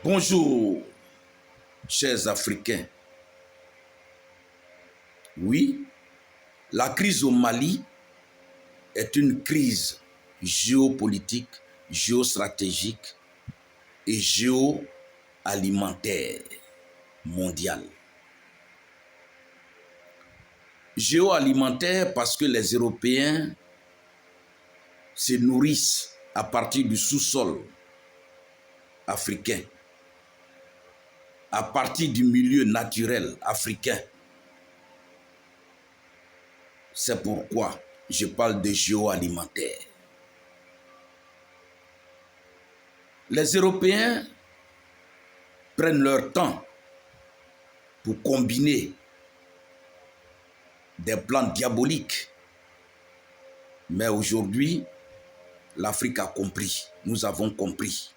Bonjour, chers Africains. Oui, la crise au Mali est une crise géopolitique, géostratégique et géoalimentaire mondiale. Géoalimentaire parce que les Européens se nourrissent à partir du sous-sol africain, à partir du milieu naturel africain. C'est pourquoi je parle de géoalimentaire. Les Européens prennent leur temps pour combiner des plans diaboliques. Mais aujourd'hui, l'Afrique a compris, nous avons compris.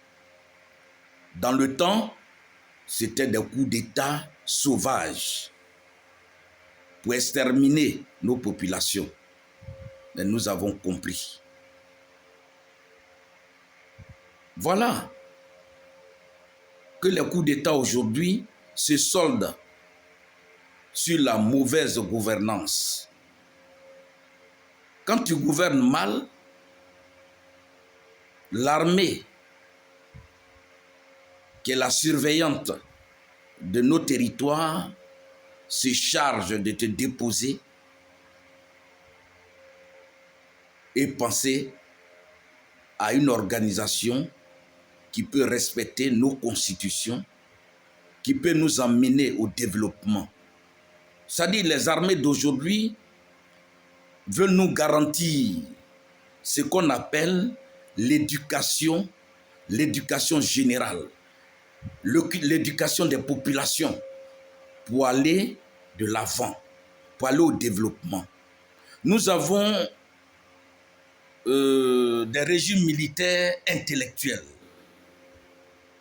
Dans le temps, c'était des coups d'État sauvages pour exterminer nos populations. Mais nous avons compris. Voilà que les coups d'État aujourd'hui se soldent sur la mauvaise gouvernance. Quand tu gouvernes mal, l'armée, qui est la surveillante de nos territoires, se charge de te déposer et penser à une organisation qui peut respecter nos constitutions, qui peut nous emmener au développement. C'est-à-dire les armées d'aujourd'hui veulent nous garantir ce qu'on appelle l'éducation générale, l'éducation des populations pour aller de l'avant, pour aller au développement. Nous avons des régimes militaires intellectuels.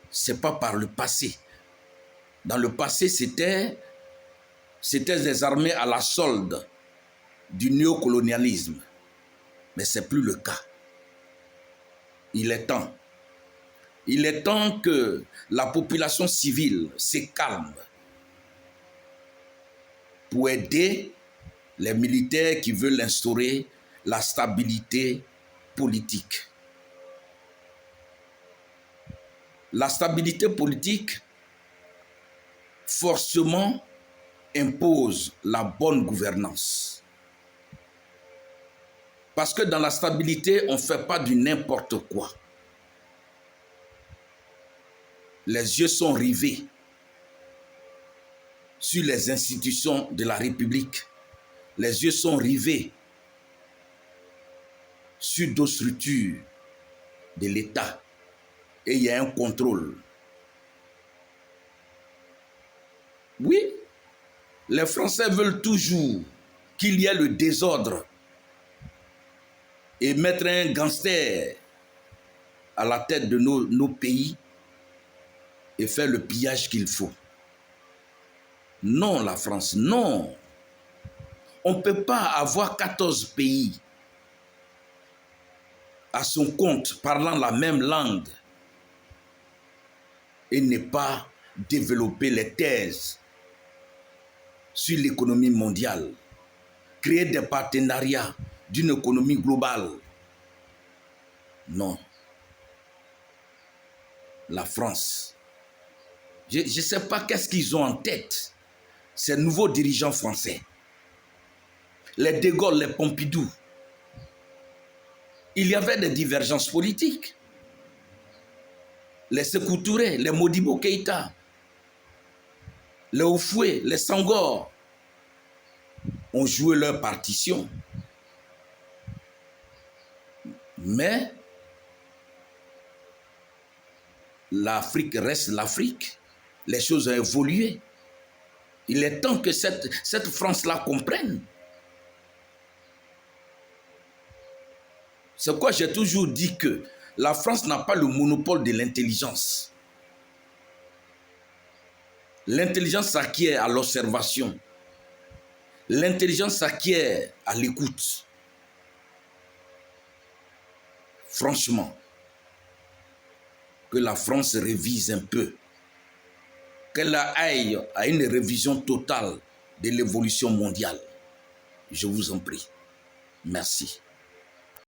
Ce n'est pas par le passé. Dans le passé, c'était des armées à la solde du néocolonialisme. Mais ce n'est plus le cas. Il est temps. Il est temps que la population civile se calme pour aider les militaires qui veulent instaurer la stabilité politique. La stabilité politique forcément impose la bonne gouvernance. Parce que dans la stabilité, on ne fait pas du n'importe quoi. Les yeux sont rivés sur les institutions de la République. Les yeux sont rivés sur d'autres structures de l'État. Et il y a un contrôle. Oui, les Français veulent toujours qu'il y ait le désordre et mettre un gangster à la tête de nos pays et faire le pillage qu'il faut. Non, la France, non. On ne peut pas avoir 14 pays à son compte parlant la même langue et ne pas développer les thèses sur l'économie mondiale, créer des partenariats d'une économie globale. Non. La France, je ne sais pas qu'est-ce qu'ils ont en tête, ces nouveaux dirigeants français. Les De Gaulle, les Pompidou. Il y avait des divergences politiques. Les Sékou Touré, les Modibo Keïta, les Houphouët, les Senghor ont joué leur partition. Mais l'Afrique reste l'Afrique. Les choses ont évolué. Il est temps que cette France-là comprenne. C'est pourquoi j'ai toujours dit que la France n'a pas le monopole de l'intelligence. L'intelligence s'acquiert à l'observation. L'intelligence s'acquiert à l'écoute. Franchement, que la France révise un peu, qu'elle aille à une révision totale de l'évolution mondiale. Je vous en prie. Merci.